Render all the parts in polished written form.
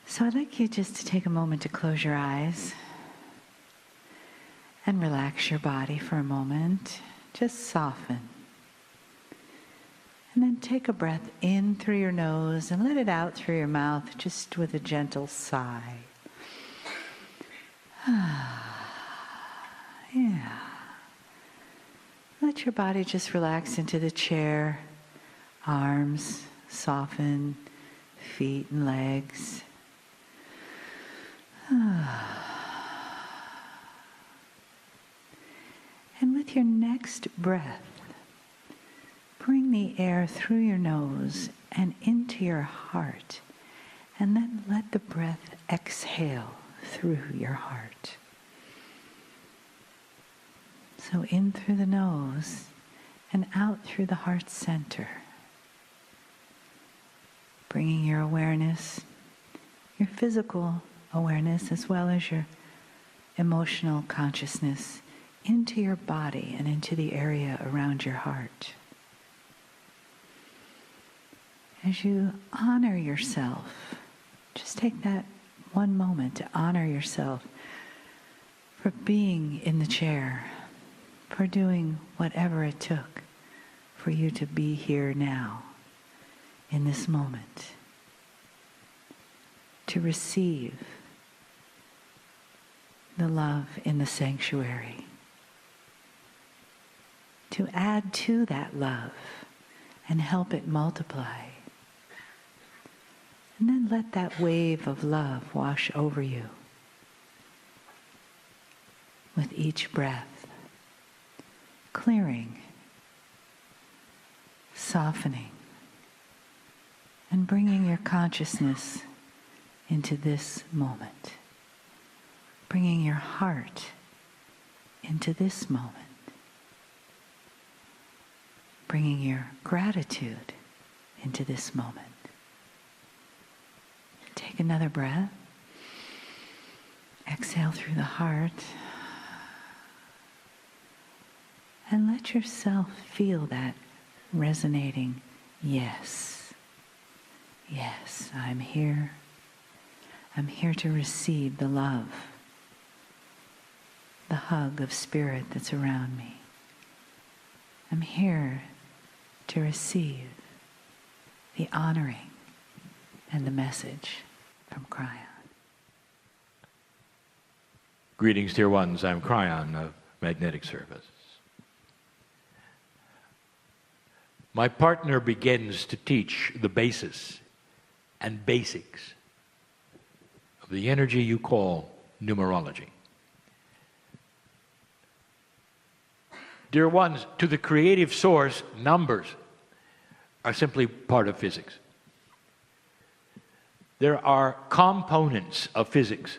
So I'd like you just to take a moment to close your eyes and relax your body for a moment. Just soften. And then take a breath in through your nose and let it out through your mouth, just with a gentle sigh. Yeah. Let your body just relax into the chair, arms soften, feet and legs. And with your next breath, bring the air through your nose and into your heart, and then let the breath exhale through your heart. So in through the nose and out through the heart center. Bringing your awareness, your physical awareness, as well as your emotional consciousness into your body and into the area around your heart. As you honor yourself, just take that one moment to honor yourself for being in the chair, for doing whatever it took for you to be here now, in this moment, to receive the love in the sanctuary, to add to that love and help it multiply. And then let that wave of love wash over you with each breath, clearing, softening, and bringing your consciousness into this moment, bringing your heart into this moment, bringing your gratitude into this moment. Take another breath. Exhale through the heart. And let yourself feel that resonating yes. Yes, I'm here. I'm here to receive the love, the hug of spirit that's around me. I'm here to receive the honoring and the message from Kryon. Greetings, dear ones. I'm Kryon of Magnetic Service. My partner begins to teach the basis and basics of the energy you call numerology. Dear ones, to the creative source, numbers are simply part of physics. There are components of physics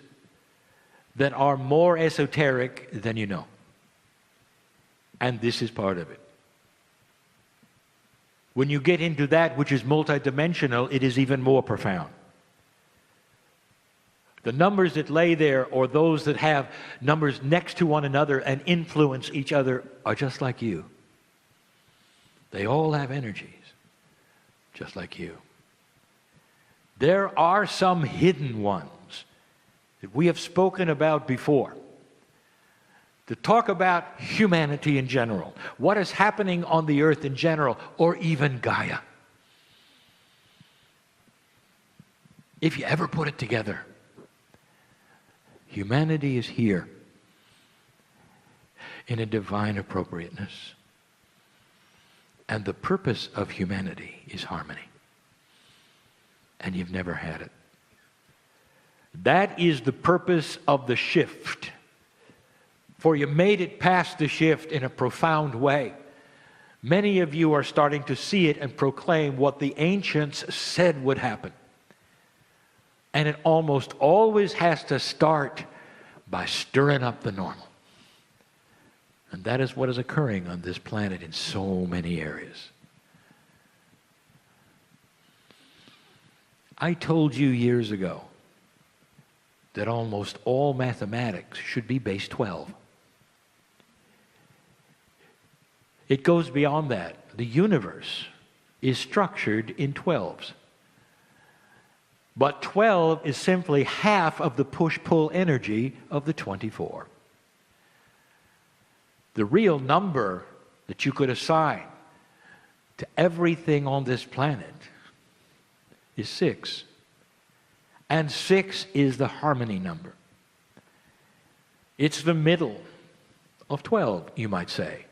that are more esoteric than you know. And this is part of it. When you get into that which is multidimensional, it is even more profound. The numbers that lay there, or those that have numbers next to one another and influence each other, are just like you. They all have energies, just like you. There are some hidden ones that we have spoken about before. To talk about humanity in general, what is happening on the earth in general, or even Gaia. If you ever put it together, humanity is here in a divine appropriateness. And the purpose of humanity is harmony. And you've never had it. That is the purpose of the shift. For you made it past the shift in a profound way. Many of you are starting to see it and proclaim what the ancients said would happen. And it almost always has to start by stirring up the normal. And that is what is occurring on this planet in so many areas. I told you years ago that almost all mathematics should be base 12. It goes beyond that. The universe is structured in 12s. But 12 is simply half of the push-pull energy of the 24. The real number that you could assign to everything on this planet is 6. And 6 is the harmony number. It's the middle of 12, you might say.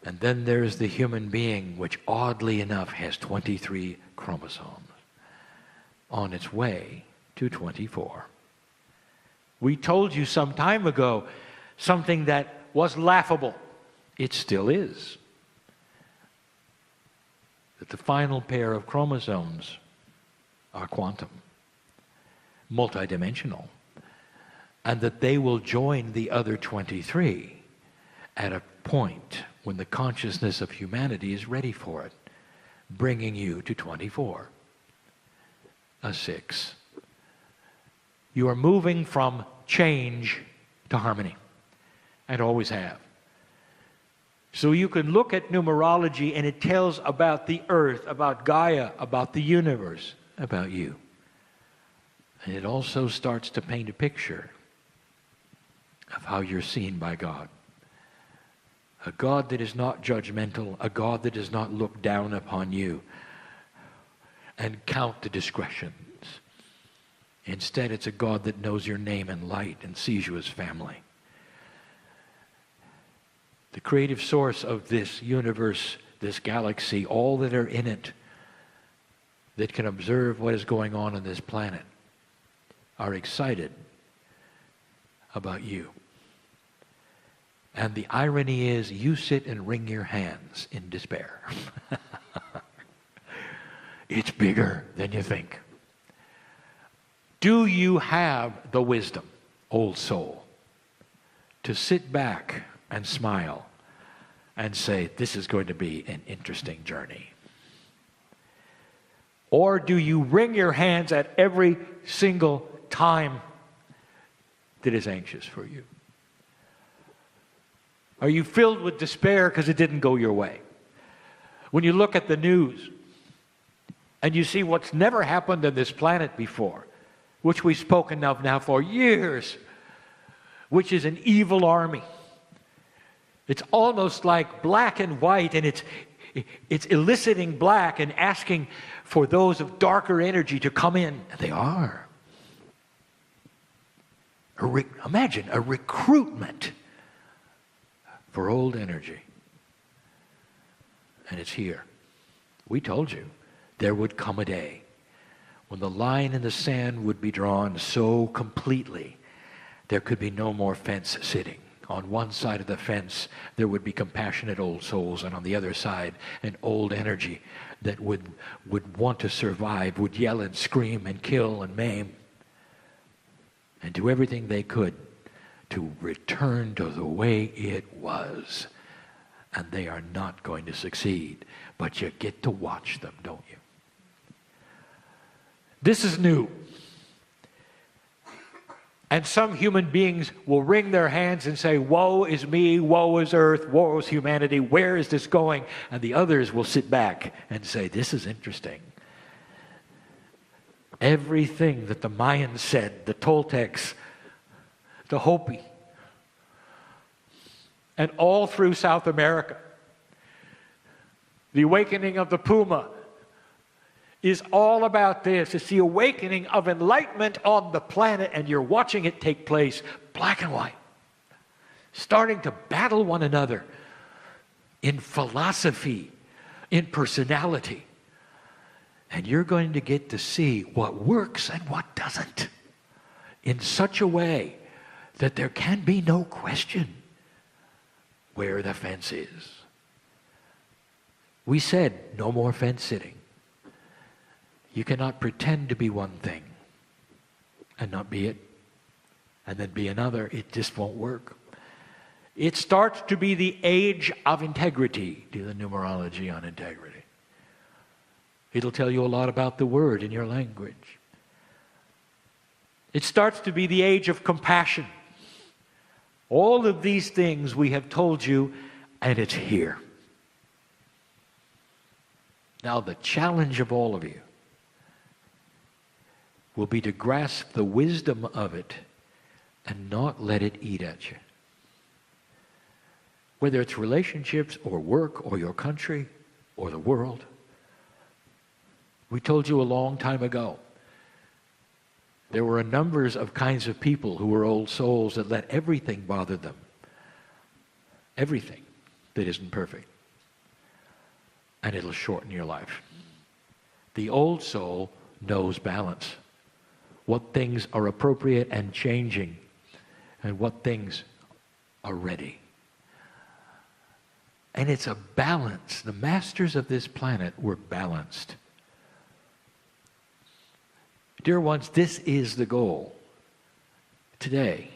And then there's the human being, which oddly enough has 23 chromosomes on its way to 24. We told you some time ago something that was laughable. It still is. That the final pair of chromosomes are quantum, multidimensional, and that they will join the other 23 at a point when the consciousness of humanity is ready for it, bringing you to 24, a 6. You are moving from change to harmony, and always have. So you can look at numerology and it tells about the earth, about Gaia, about the universe, about you. And it also starts to paint a picture of how you're seen by God. A God that is not judgmental, a God that does not look down upon you and count the discretions. Instead, it's a God that knows your name and light and sees you as family. The creative source of this universe, this galaxy, all that are in it, that can observe what is going on this planet, are excited about you. And the irony is, you sit and wring your hands in despair. It's bigger than you think. Do you have the wisdom, old soul, to sit back and smile and say, this is going to be an interesting journey? Or do you wring your hands at every single time that is anxious for you? Are you filled with despair because it didn't go your way? When you look at the news and you see what's never happened on this planet before, which we've spoken of now for years, which is an evil army. It's almost like black and white, and it's eliciting black and asking for those of darker energy to come in. And they are. Imagine a recruitment for old energy. And it's here. We told you there would come a day when the line in the sand would be drawn so completely there could be no more fence sitting. On one side of the fence, there would be compassionate old souls, and on the other side, an old energy that would want to survive, would yell and scream and kill and maim, and do everything they could to return to the way it was. And they are not going to succeed, but you get to watch them, don't you? This is new. And some human beings will wring their hands and say, woe is me, woe is earth, woe is humanity, where is this going? And the others will sit back and say, this is interesting. Everything that the Mayans said, the Toltecs, the Hopi, and all through South America, the awakening of the Puma is all about this. It's the awakening of enlightenment on the planet, and you're watching it take place, black and white, starting to battle one another in philosophy, in personality. And you're going to get to see what works and what doesn't in such a way that there can be no question where the fence is. We said no more fence sitting. You cannot pretend to be one thing and not be it, and then be another. It just won't work. It starts to be the age of integrity. Do the numerology on integrity. It'll tell you a lot about the word in your language. It starts to be the age of compassion. All of these things we have told you, and it's here. Now the challenge of all of you will be to grasp the wisdom of it and not let it eat at you. Whether it's relationships or work or your country or the world. We told you a long time ago, there were a number of kinds of people who were old souls that let everything bother them. Everything that isn't perfect. And it'll shorten your life. The old soul knows balance. What things are appropriate and changing, and what things are ready. And it's a balance. The masters of this planet were balanced. Dear ones, this is the goal. Today,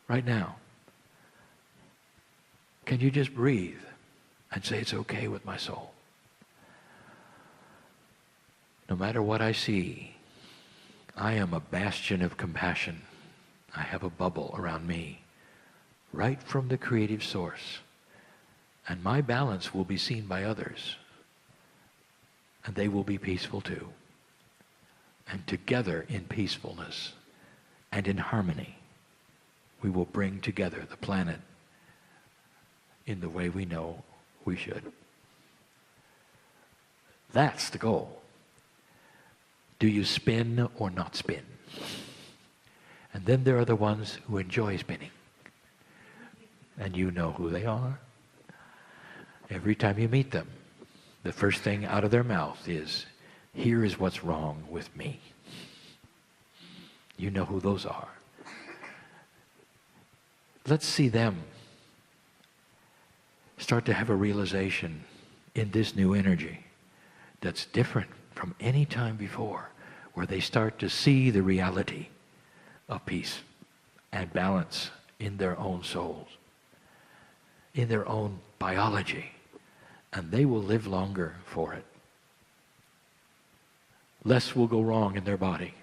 right now. Can you just breathe and say it's okay with my soul? No matter what I see, I am a bastion of compassion. I have a bubble around me, right from the creative source. And my balance will be seen by others. And they will be peaceful too. And together in peacefulness and in harmony, we will bring together the planet in the way we know we should. That's the goal. Do you spin or not spin? And then there are the ones who enjoy spinning. And you know who they are. Every time you meet them, the first thing out of their mouth is, here is what's wrong with me. You know who those are. Let's see them start to have a realization in this new energy that's different from any time before, where they start to see the reality of peace and balance in their own souls, in their own biology, and they will live longer for it. Less will go wrong in their body.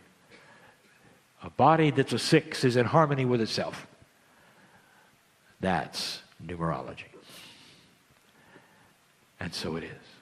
A body that's a 6 is in harmony with itself. That's numerology. And so it is.